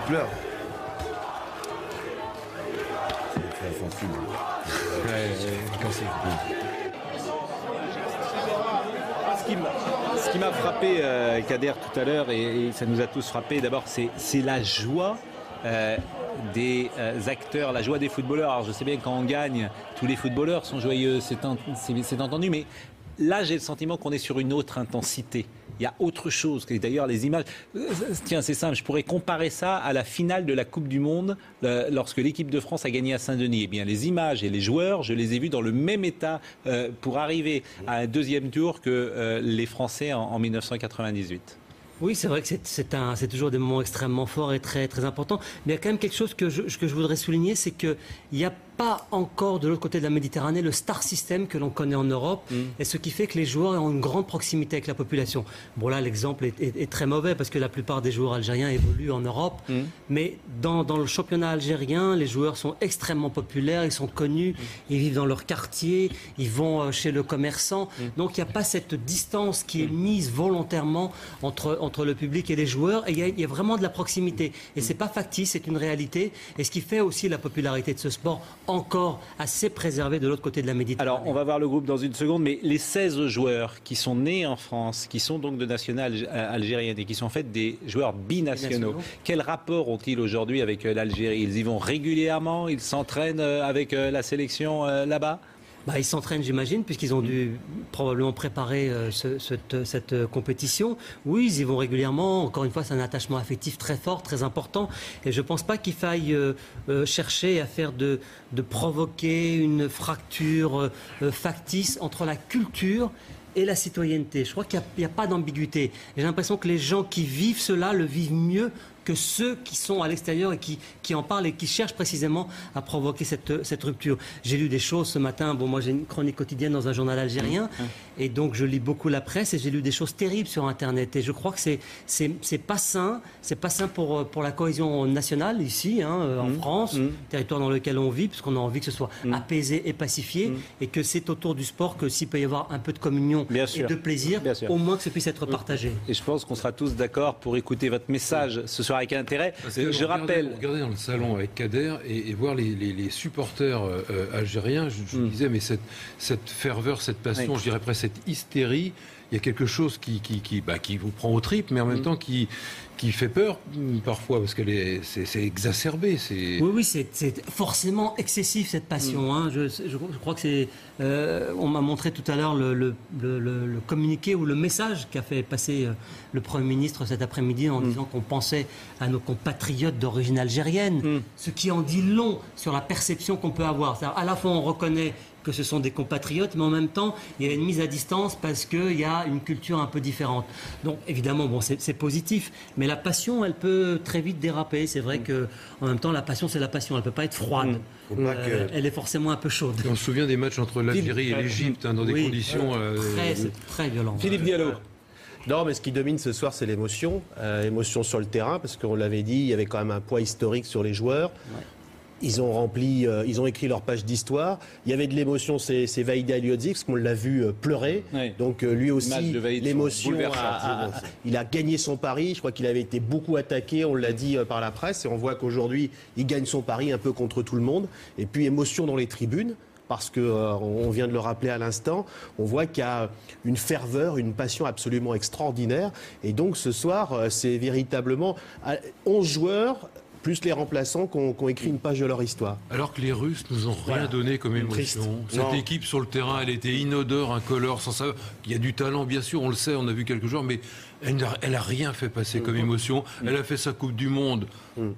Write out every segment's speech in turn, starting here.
pleure. C'est sensible. Ce qui m'a frappé, Kader, tout à l'heure, et ça nous a tous frappé, d'abord, c'est la joie des acteurs, la joie des footballeurs. Alors je sais bien, quand on gagne, tous les footballeurs sont joyeux, c'est entendu, mais là, j'ai le sentiment qu'on est sur une autre intensité. Il y a autre chose. D'ailleurs, les images... Tiens, c'est simple, je pourrais comparer ça à la finale de la Coupe du Monde lorsque l'équipe de France a gagné à Saint-Denis. Eh bien, les images et les joueurs, je les ai vus dans le même état pour arriver à un deuxième tour que les Français en 1998. Oui, c'est vrai que c'est toujours des moments extrêmement forts et très, très importants. Mais il y a quand même quelque chose que je voudrais souligner, c'est qu'il n'y a pas encore de l'autre côté de la Méditerranée le star system que l'on connaît en Europe, et ce qui fait que les joueurs ont une grande proximité avec la population. Bon là, l'exemple est très mauvais parce que la plupart des joueurs algériens évoluent en Europe, mais dans le championnat algérien, les joueurs sont extrêmement populaires, ils sont connus, ils vivent dans leur quartier, ils vont chez le commerçant, donc il n'y a pas cette distance qui est mise volontairement entre le public et les joueurs, et il y a vraiment de la proximité, et c'est pas factice, c'est une réalité, et ce qui fait aussi la popularité de ce sport encore assez préservé de l'autre côté de la Méditerranée. Alors, on va voir le groupe dans une seconde, mais les 16 joueurs qui sont nés en France, qui sont donc de nationalité algérienne et qui sont en fait des joueurs binationaux, quel rapport ont-ils aujourd'hui avec l'Algérie? Ils y vont régulièrement? Ils s'entraînent avec la sélection là-bas? Ils s'entraînent, j'imagine, puisqu'ils ont dû probablement préparer cette compétition. Oui, ils y vont régulièrement. Encore une fois, c'est un attachement affectif très fort, très important. Et je ne pense pas qu'il faille chercher à faire de provoquer une fracture factice entre la culture et la citoyenneté. Je crois qu'il n'y a pas d'ambiguïté. J'ai l'impression que les gens qui vivent cela le vivent mieux que ceux qui sont à l'extérieur et qui en parlent et qui cherchent précisément à provoquer cette rupture. J'ai lu des choses ce matin. Bon, moi j'ai une chronique quotidienne dans un journal algérien et donc je lis beaucoup la presse et j'ai lu des choses terribles sur Internet. Et je crois que c'est pas sain. C'est pas sain pour la cohésion nationale ici, en France, territoire dans lequel on vit, puisqu'on a envie que ce soit apaisé et pacifié, et que c'est autour du sport que s'il peut y avoir un peu de communion et de plaisir, au moins que ce puisse être partagé. Et je pense qu'on sera tous d'accord pour écouter votre message ce soir avec intérêt. Je rappelle... Regardez dans le salon avec Kader et voir les supporters algériens, je vous disais, mais cette ferveur, cette passion, je dirais presque cette hystérie, il y a quelque chose qui vous prend aux tripes, mais en même temps qui fait peur parfois, parce que c'est exacerbé. Oui, c'est forcément excessif cette passion. Je crois que c'est... on m'a montré tout à l'heure le communiqué ou le message qu'a fait passer le Premier ministre cet après-midi en disant qu'on pensait à nos compatriotes d'origine algérienne, ce qui en dit long sur la perception qu'on peut avoir. C'est-à-dire, à la fois on reconnaît que ce sont des compatriotes, mais en même temps, il y a une mise à distance parce qu'il y a une culture un peu différente. Donc, évidemment, c'est positif, mais la passion, elle peut très vite déraper. C'est vrai que, en même temps, la passion, c'est la passion. Elle ne peut pas être froide. Elle est forcément un peu chaude. Et on se souvient des matchs entre l'Algérie et l'Égypte, dans des conditions... C'est très violent. Philippe Diallo. Non, mais ce qui domine ce soir, c'est l'émotion. Émotion sur le terrain, parce qu'on l'avait dit, il y avait quand même un poids historique sur les joueurs. Ils ont écrit leur page d'histoire. Il y avait de l'émotion, c'est Vahidi Halilhodžić, parce qu'on l'a vu pleurer. Donc lui aussi, l'émotion, il a gagné son pari. Je crois qu'il avait été beaucoup attaqué, on l'a dit par la presse, et on voit qu'aujourd'hui, il gagne son pari un peu contre tout le monde. Et puis émotion dans les tribunes. Parce qu'on vient de le rappeler à l'instant, on voit qu'il y a une ferveur, une passion absolument extraordinaire. Et donc ce soir, c'est véritablement 11 joueurs... plus les remplaçants qui ont écrit une page de leur histoire. Alors que les Russes nous ont rien donné comme émotion. Cette équipe sur le terrain, elle était inodore, incolore, sans savoir. Il y a du talent, bien sûr, on le sait, on a vu quelques joueurs, mais elle n'a rien fait passer comme émotion. Elle a fait sa Coupe du Monde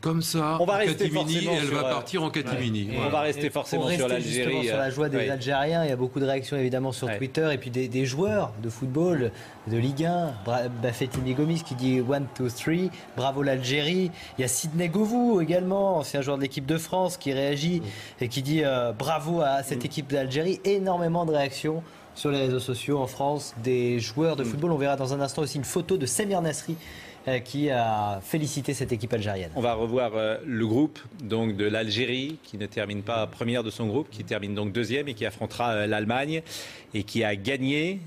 comme ça, on va en catimini, et elle va partir en catimini. On va rester forcément sur l'Algérie. Sur la joie des Algériens, il y a beaucoup de réactions évidemment sur Twitter, et puis des joueurs de football, de Ligue 1, Bafétimi Gomis qui dit 1, 2, 3, bravo l'Algérie. Il y a Sidney Govou également, ancien joueur de l'équipe de France, qui réagit et qui dit bravo à cette équipe d'Algérie. Énormément de réactions sur les réseaux sociaux en France, des joueurs de football. On verra dans un instant aussi une photo de Samir Nasri qui a félicité cette équipe algérienne. On va revoir le groupe donc, de l'Algérie qui ne termine pas première de son groupe, qui termine donc deuxième et qui affrontera l'Allemagne et qui a gagné,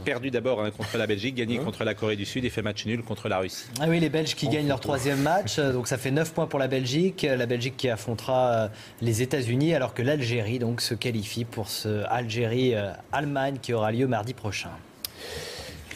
perdu d'abord contre la Belgique, gagné contre la Corée du Sud et fait match nul contre la Russie. Ah oui, les Belges qui gagnent leur troisième match, donc ça fait 9 points pour la Belgique qui affrontera les États-Unis alors que l'Algérie donc se qualifie pour ce Algérie-Allemagne qui aura lieu mardi prochain.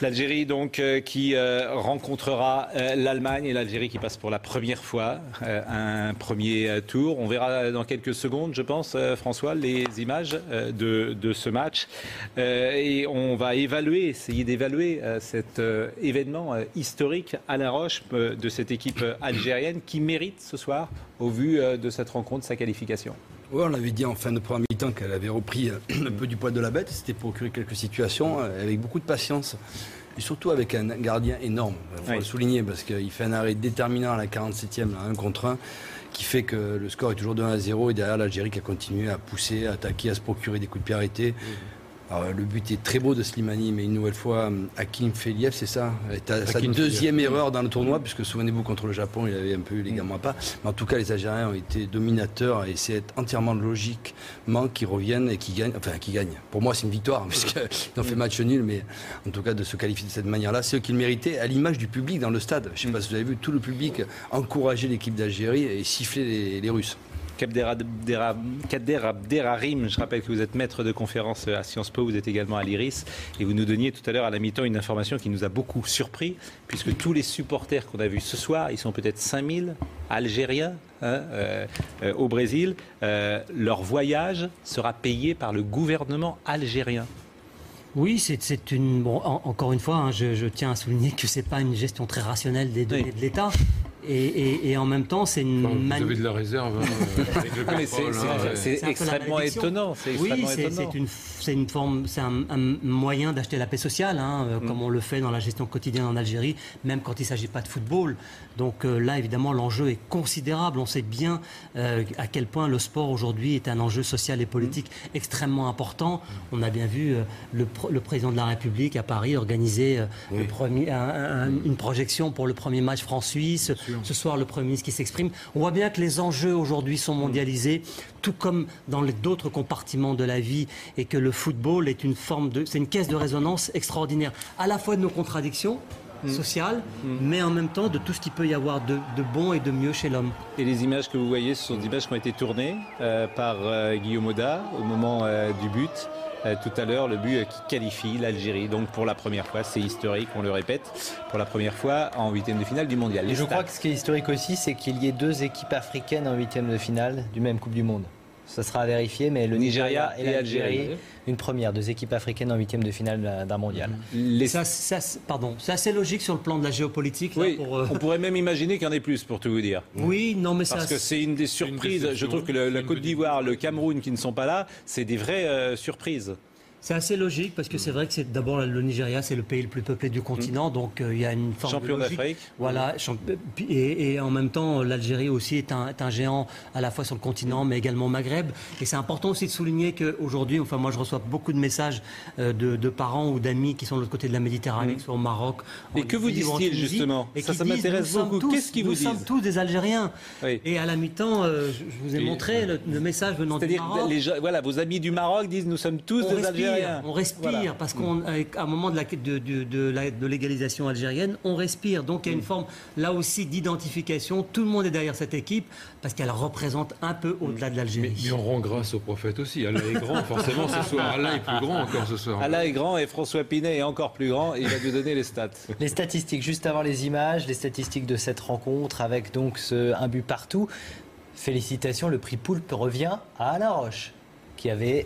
L'Algérie donc qui rencontrera l'Allemagne et l'Algérie qui passe pour la première fois un premier tour. On verra dans quelques secondes, je pense, François, les images de ce match. Et on va essayer d'évaluer cet événement historique à La Roche de cette équipe algérienne qui mérite ce soir, au vu de cette rencontre, sa qualification. Oui, on l'avait dit en fin de première mi-temps qu'elle avait repris un peu du poil de la bête. C'était pour procurer quelques situations avec beaucoup de patience. Et surtout avec un gardien énorme. Il faut le souligner parce qu'il fait un arrêt déterminant à la 47e, à 1 contre 1, qui fait que le score est toujours de 1-0. Et derrière, l'Algérie qui a continué à pousser, à attaquer, à se procurer des coups de pied arrêtés. Alors, le but est très beau de Slimani, mais une nouvelle fois, Hakim Feliev, c'est ça, sa deuxième erreur dans le tournoi, puisque souvenez-vous, contre le Japon, il avait un peu eu les gamins à pas. Mais en tout cas, les Algériens ont été dominateurs et c'est entièrement logiquement qu'ils reviennent et qu'ils gagnent. Enfin, qu'ils gagnent. Pour moi, c'est une victoire, puisqu'ils ont fait match nul, mais en tout cas, de se qualifier de cette manière-là, c'est eux qui le méritaient, à l'image du public dans le stade. Je ne sais pas si vous avez vu, tout le public encourager l'équipe d'Algérie et siffler les Russes. Kader Abderrahim, je rappelle que vous êtes maître de conférence à Sciences Po, vous êtes également à l'IRIS et vous nous donniez tout à l'heure à la mi-temps une information qui nous a beaucoup surpris puisque tous les supporters qu'on a vus ce soir, ils sont peut-être 5000 Algériens au Brésil, leur voyage sera payé par le gouvernement algérien. Oui, c'est une. Bon, encore une fois, je tiens à souligner que c'est pas une gestion très rationnelle des données de l'État. Et en même temps, c'est une. Vous avez de la réserve. C'est extrêmement étonnant. C'est un moyen d'acheter la paix sociale, comme on le fait dans la gestion quotidienne en Algérie, même quand il ne s'agit pas de football. Donc là, évidemment, l'enjeu est considérable. On sait bien à quel point le sport aujourd'hui est un enjeu social et politique extrêmement important. On a bien vu le président de la République à Paris organiser une projection pour le premier match France-Suisse. Ce soir, le Premier ministre qui s'exprime. On voit bien que les enjeux aujourd'hui sont mondialisés, tout comme dans d'autres compartiments de la vie, et que le football est c'est une caisse de résonance extraordinaire, à la fois de nos contradictions sociales, mais en même temps de tout ce qu'il peut y avoir de bon et de mieux chez l'homme. Et les images que vous voyez, ce sont des images qui ont été tournées par Guillaume Auda au moment du but. Tout à l'heure, le but qui qualifie l'Algérie. Donc pour la première fois, c'est historique, on le répète, pour la première fois en huitième de finale du mondial. Et je crois que ce qui est historique aussi, c'est qu'il y ait 2 équipes africaines en huitième de finale du même Coupe du Monde. Ça sera à vérifier, mais le Nigeria et l'Algérie, une première, 2 équipes africaines en huitième de finale d'un mondial. C'est assez logique sur le plan de la géopolitique. Oui, on pourrait même imaginer qu'il y en ait plus, pour tout vous dire. Oui, non, mais parce que c'est une des surprises. Je trouve que la Côte d'Ivoire, le Cameroun qui ne sont pas là, c'est des vraies surprises. C'est assez logique parce que c'est vrai que c'est d'abord le Nigeria, c'est le pays le plus peuplé du continent, donc il y a une forme champion de logique. d'Afrique. Voilà, et en même temps l'Algérie aussi est un géant à la fois sur le continent, mais également au Maghreb. Et c'est important aussi de souligner qu'aujourd'hui, moi je reçois beaucoup de messages de parents ou d'amis qui sont de l'autre côté de la Méditerranée, qui sont au Maroc. Et que vous disent-ils justement? Ça m'intéresse beaucoup. Qu'est-ce qu'ils vous disent? Nous sommes tous des Algériens. Oui. Et à la mi-temps, je vous ai montré le message venant du Maroc. C'est-à-dire, vos amis du Maroc disent nous sommes tous des Algériens. On respire, parce qu'à un moment de l'égalisation algérienne, on respire. Donc il y a une forme, là aussi, d'identification. Tout le monde est derrière cette équipe, parce qu'elle représente un peu au-delà de l'Algérie. Mais on rend grâce au prophète aussi. Allah est grand, forcément, ce soir. Allah est plus grand encore ce soir. Allah est grand et François Pinet est encore plus grand. Et il va nous donner les stats. Les statistiques, juste avant les images, les statistiques de cette rencontre, avec donc un but partout. Félicitations, le prix Poulpe revient à Alain Roche, qui avait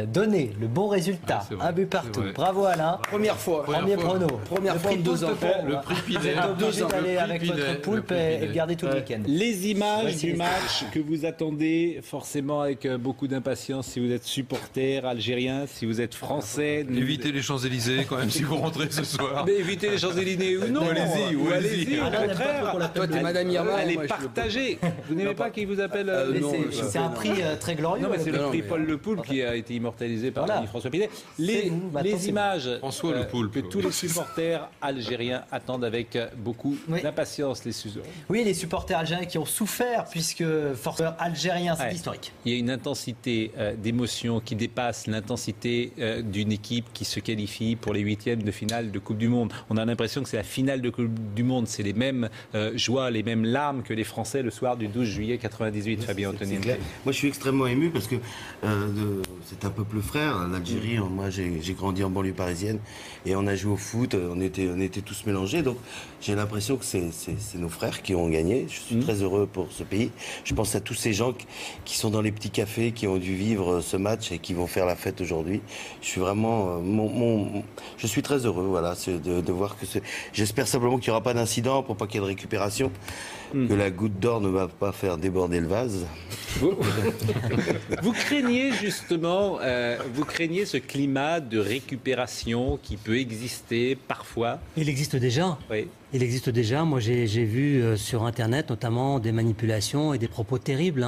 donné le bon résultat. Un but partout. Bravo Alain. Première fois. Premier prono. Première fois en 2 ans. Le prix Pinet. Vous êtes obligé d'aller avec votre poulpe et de garder tout le week-end. Les images du match que vous attendez forcément avec beaucoup d'impatience si vous êtes supporter algérien, si vous êtes français. Évitez les Champs-Élysées quand même si vous rentrez ce soir. Mais évitez les Champs-Élysées ou non. Allez-y. Au contraire. Toi, t'es Madame Irma. Elle est partagée. Vous n'aimez pas qui vous appelle C'est un prix très glorieux. Non, mais c'est le prix Paul le poulpe qui a été immortalisé par Voilà. François Pinet. C'est vous, maintenant, Les c'est images François le poulpe. que tous les supporters algériens attendent avec beaucoup Oui. d'impatience, les sujets. Oui, les supporters algériens qui ont souffert, puisque forceur algérien, c'est Ouais. historique. Il y a une intensité d'émotion qui dépasse l'intensité d'une équipe qui se qualifie pour les huitièmes de finale de Coupe du Monde. On a l'impression que c'est la finale de Coupe du Monde. C'est les mêmes joies, les mêmes larmes que les Français le soir du 12 juillet 98, Fabien Antonin. Moi, je suis extrêmement ému parce que c'est un peuple frère, l'Algérie. Moi, j'ai grandi en banlieue parisienne et on a joué au foot. On était tous mélangés. Donc, j'ai l'impression que c'est nos frères qui ont gagné. Je suis très heureux pour ce pays. Je pense à tous ces gens qui sont dans les petits cafés, qui ont dû vivre ce match et qui vont faire la fête aujourd'hui. Je suis vraiment, je suis très heureux, voilà, de voir que j'espère simplement qu'il n'y aura pas d'incident pour pas qu'il y ait de récupération, que la goutte d'or ne va pas faire déborder le vase. Vous craignez justement, vous craignez ce climat de récupération qui peut exister parfois. Il existe déjà. Oui. Il existe déjà. Moi, j'ai vu sur Internet notamment des manipulations et des propos terribles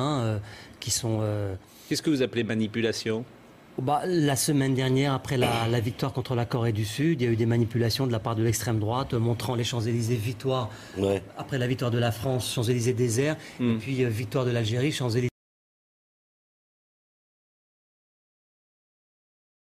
qui sont... Qu'est-ce que vous appelez manipulation? La semaine dernière, après la victoire contre la Corée du Sud, il y a eu des manipulations de la part de l'extrême droite montrant les Champs-Élysées victoire. Ouais. Après la victoire de la France, Champs-Élysées désert. Et puis victoire de l'Algérie, Champs-Élysées.